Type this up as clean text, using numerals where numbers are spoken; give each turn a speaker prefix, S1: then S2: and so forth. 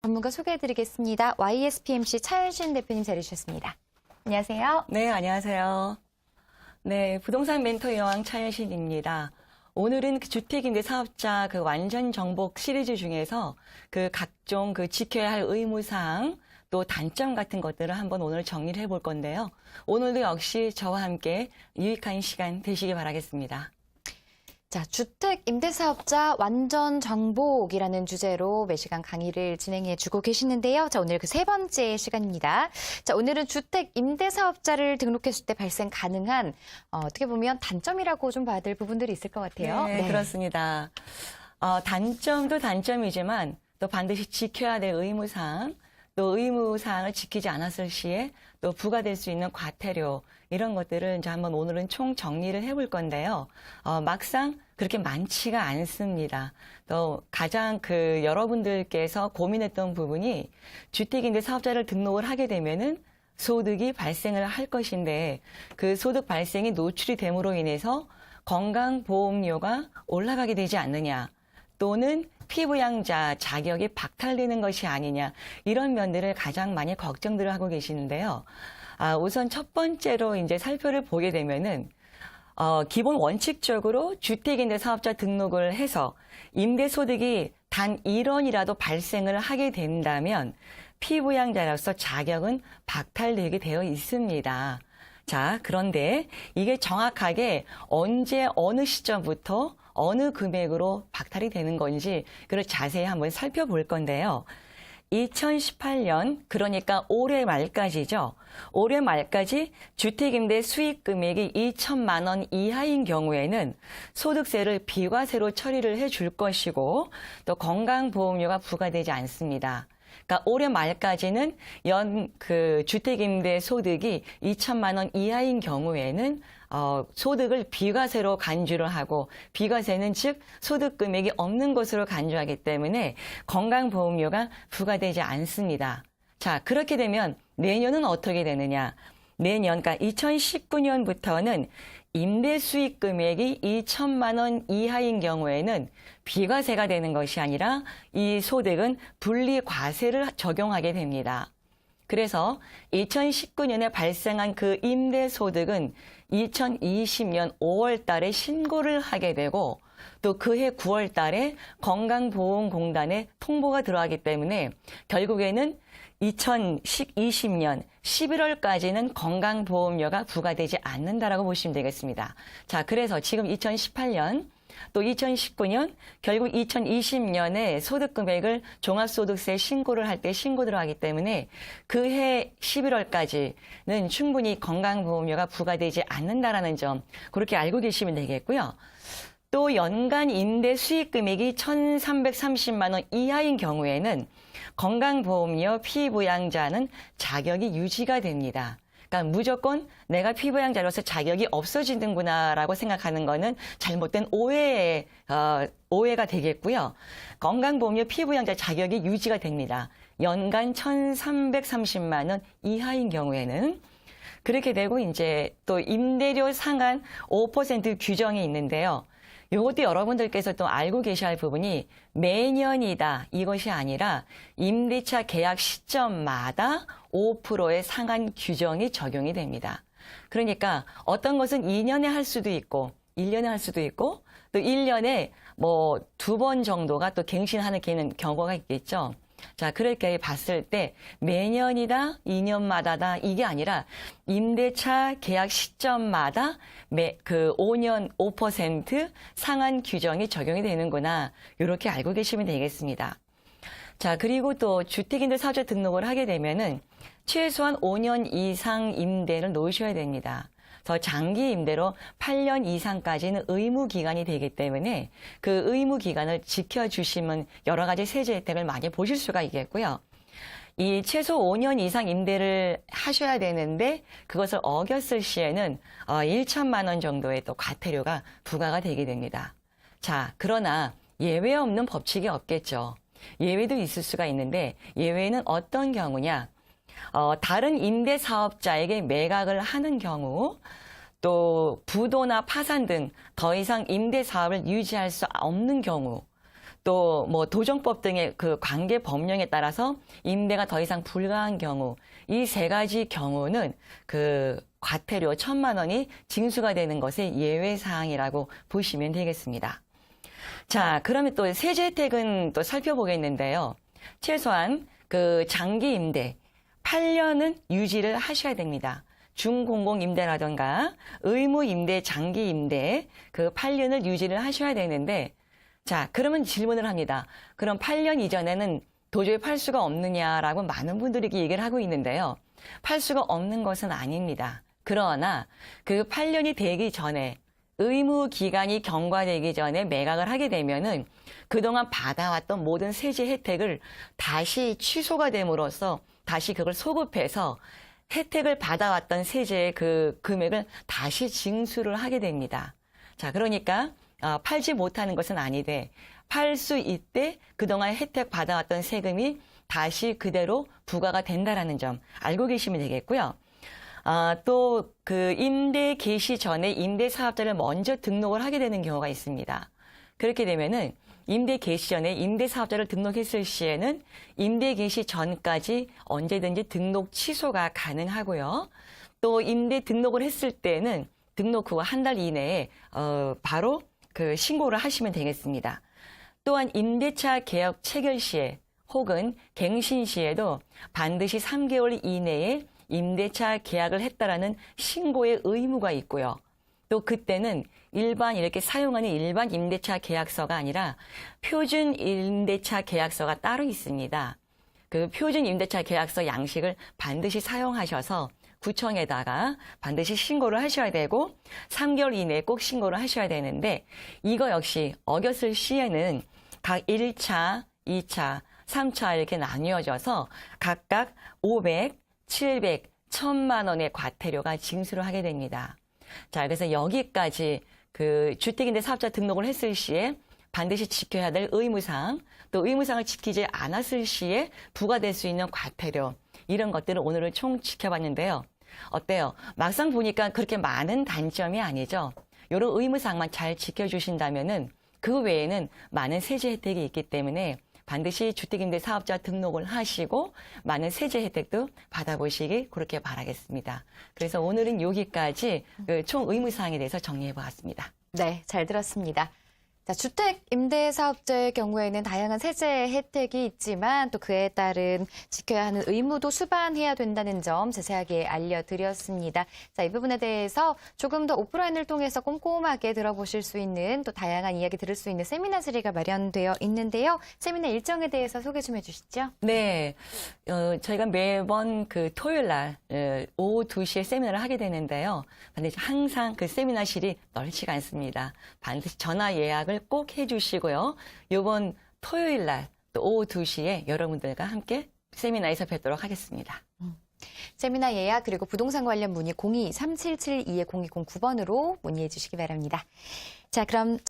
S1: 전문가 소개해드리겠습니다. YSPMC 차현신 대표님 자리주셨습니다. 안녕하세요.
S2: 네, 안녕하세요. 네, 부동산 멘토 여왕 차현신입니다. 오늘은 주택임대 사업자 완전 정복 시리즈 중에서 각종 지켜야 할 의무사항 또 단점 같은 것들을 한번 오늘 정리를 해볼 건데요. 오늘도 역시 저와 함께 유익한 시간 되시기 바라겠습니다.
S1: 자, 주택 임대사업자 완전 정복이라는 주제로 매 시간 강의를 진행해 주고 계시는데요. 자, 오늘 세 번째 시간입니다. 자, 오늘은 주택 임대사업자를 등록했을 때 발생 가능한 어떻게 보면 단점이라고 좀 봐야 될 부분들이 있을 것 같아요.
S2: 네, 그렇습니다. 단점도 단점이지만 또 반드시 지켜야 될 의무사항, 또 의무사항을 지키지 않았을 시에 또 부과될 수 있는 과태료, 이런 것들을 이제 한번 오늘은 총 정리를 해볼 건데요. 막상 그렇게 많지가 않습니다. 또 가장 여러분들께서 고민했던 부분이 주택임대 사업자를 등록을 하게 되면은 소득이 발생을 할 것인데 그 소득 발생이 노출이 됨으로 인해서 건강보험료가 올라가게 되지 않느냐, 또는 피부양자 자격이 박탈되는 것이 아니냐, 이런 면들을 가장 많이 걱정들을 하고 계시는데요. 우선 첫 번째로 이제 살펴를 보게 되면은, 기본 원칙적으로 주택임대 사업자 등록을 해서 임대소득이 단 1원이라도 발생을 하게 된다면 피부양자로서 자격은 박탈되게 되어 있습니다. 자, 그런데 이게 정확하게 언제, 어느 시점부터 어느 금액으로 박탈이 되는 건지 그걸 자세히 한번 살펴볼 건데요. 2018년, 그러니까 올해 말까지죠. 올해 말까지 주택임대 수익 금액이 2천만 원 이하인 경우에는 소득세를 비과세로 처리를 해줄 것이고 또 건강보험료가 부과되지 않습니다. 그러니까 올해 말까지는 주택임대 소득이 2천만 원 이하인 경우에는 소득을 비과세로 간주를 하고, 비과세는 즉 소득 금액이 없는 것으로 간주하기 때문에 건강보험료가 부과되지 않습니다. 자, 그렇게 되면 내년은 어떻게 되느냐? 내년, 그러니까 2019년부터는 임대 수익 금액이 2천만 원 이하인 경우에는 비과세가 되는 것이 아니라 이 소득은 분리과세를 적용하게 됩니다. 그래서 2019년에 발생한 임대소득은 2020년 5월 달에 신고를 하게 되고 또 그해 9월 달에 건강보험공단에 통보가 들어가기 때문에 결국에는 2020년 11월까지는 건강보험료가 부과되지 않는다라고 보시면 되겠습니다. 자, 그래서 지금 2018년 또 2019년, 결국 2020년에 소득금액을 종합소득세 신고를 할 때 신고 들어가기 때문에 그해 11월까지는 충분히 건강보험료가 부과되지 않는다라는 점, 그렇게 알고 계시면 되겠고요. 또 연간 임대 수익 금액이 1,330만 원 이하인 경우에는 건강보험료 피부양자는 자격이 유지가 됩니다. 그러니까 무조건 내가 피부양자로서 자격이 없어지는구나라고 생각하는 거는 잘못된 오해가 되겠고요. 건강보험료 피부양자 자격이 유지가 됩니다. 연간 1,330만 원 이하인 경우에는. 그렇게 되고 이제 또 임대료 상한 5% 규정이 있는데요. 이것도 여러분들께서 또 알고 계셔야 할 부분이 매년이다, 이것이 아니라 임대차 계약 시점마다 5%의 상한 규정이 적용이 됩니다. 그러니까 어떤 것은 2년에 할 수도 있고 1년에 할 수도 있고 또 1년에 뭐 2번 정도가 또 갱신하는 경우가 있겠죠. 자, 그렇게 봤을 때 매년이다, 2년마다다, 이게 아니라 임대차 계약 시점마다 5년 5% 상한 규정이 적용이 되는구나, 이렇게 알고 계시면 되겠습니다. 자, 그리고 또 주택임대 사업자 등록을 하게 되면은 최소한 5년 이상 임대를 놓으셔야 됩니다. 더 장기 임대로 8년 이상까지는 의무 기간이 되기 때문에 그 의무 기간을 지켜주시면 여러 가지 세제 혜택을 많이 보실 수가 있겠고요. 이 최소 5년 이상 임대를 하셔야 되는데 그것을 어겼을 시에는 1천만 원 정도의 또 과태료가 부과가 되게 됩니다. 자, 그러나 예외 없는 법칙이 없겠죠. 예외도 있을 수가 있는데 예외는 어떤 경우냐? 다른 임대사업자에게 매각을 하는 경우, 또 부도나 파산 등 더 이상 임대사업을 유지할 수 없는 경우, 또 뭐 도정법 등의 그 관계 법령에 따라서 임대가 더 이상 불가한 경우, 이 세 가지 경우는 그 과태료 1,000만 원이 징수가 되는 것의 예외 사항이라고 보시면 되겠습니다. 자, 그러면 또 세제 혜택은 또 살펴보겠는데요. 최소한 그 장기 임대 8년은 유지를 하셔야 됩니다. 중공공 임대라든가 의무 임대, 장기 임대 그 8년을 유지를 하셔야 되는데, 자, 그러면 질문을 합니다. 그럼 8년 이전에는 도저히 팔 수가 없느냐라고 많은 분들이 얘기를 하고 있는데요. 팔 수가 없는 것은 아닙니다. 그러나 그 8년이 되기 전에, 의무 기간이 경과되기 전에 매각을 하게 되면은 그동안 받아왔던 모든 세제 혜택을 다시 취소가 됨으로써 다시 그걸 소급해서 혜택을 받아왔던 세제의 그 금액을 다시 징수를 하게 됩니다. 자, 그러니까 팔지 못하는 것은 아니되 팔 수 있대 그동안 혜택 받아왔던 세금이 다시 그대로 부과가 된다라는 점 알고 계시면 되겠고요. 또 그 임대 개시 전에 임대 사업자를 먼저 등록을 하게 되는 경우가 있습니다. 그렇게 되면은 임대 개시 전에 임대 사업자를 등록했을 시에는 임대 개시 전까지 언제든지 등록 취소가 가능하고요. 또 임대 등록을 했을 때는 등록 후 한 달 이내에 바로 그 신고를 하시면 되겠습니다. 또한 임대차 계약 체결 시에 혹은 갱신 시에도 반드시 3개월 이내에 임대차 계약을 했다라는 신고의 의무가 있고요. 또 그때는 일반 이렇게 사용하는 일반 임대차 계약서가 아니라 표준 임대차 계약서가 따로 있습니다. 그 표준 임대차 계약서 양식을 반드시 사용하셔서 구청에다가 반드시 신고를 하셔야 되고 3개월 이내에 꼭 신고를 하셔야 되는데, 이거 역시 어겼을 시에는 각 1차, 2차, 3차 이렇게 나뉘어져서 각각 500, 700, 1,000만 원의 과태료가 징수를 하게 됩니다. 자, 그래서 여기까지 그 주택임대 사업자 등록을 했을 시에 반드시 지켜야 될 의무사항, 또 의무사항을 지키지 않았을 시에 부과될 수 있는 과태료, 이런 것들을 오늘은 총 지켜봤는데요. 어때요? 막상 보니까 그렇게 많은 단점이 아니죠. 이런 의무사항만 잘 지켜주신다면은 그 외에는 많은 세제 혜택이 있기 때문에 반드시 주택임대 사업자 등록을 하시고 많은 세제 혜택도 받아보시기 그렇게 바라겠습니다. 그래서 오늘은 여기까지 그 총 의무사항에 대해서 정리해 보았습니다.
S1: 네, 잘 들었습니다. 자, 주택 임대 사업자의 경우에는 다양한 세제 혜택이 있지만 또 그에 따른 지켜야 하는 의무도 수반해야 된다는 점 자세하게 알려드렸습니다. 자, 이 부분에 대해서 조금 더 오프라인을 통해서 꼼꼼하게 들어보실 수 있는, 또 다양한 이야기 들을 수 있는 세미나 시리가 마련되어 있는데요. 세미나 일정에 대해서 소개 좀 해주시죠.
S2: 네, 저희가 매번 그 토요일 날 오후 2시에 세미나를 하게 되는데요. 반드시 항상 그 세미나실이 넓지가 않습니다. 반드시 전화 예약을 꼭 해주시고요. 이번 토요일 날 또 오후 2시에 여러분들과 함께 세미나에서 뵙도록 하겠습니다.
S1: 세미나 예약 그리고 부동산 관련 문의 02-3772-0209번으로 문의해 주시기 바랍니다. 자, 그럼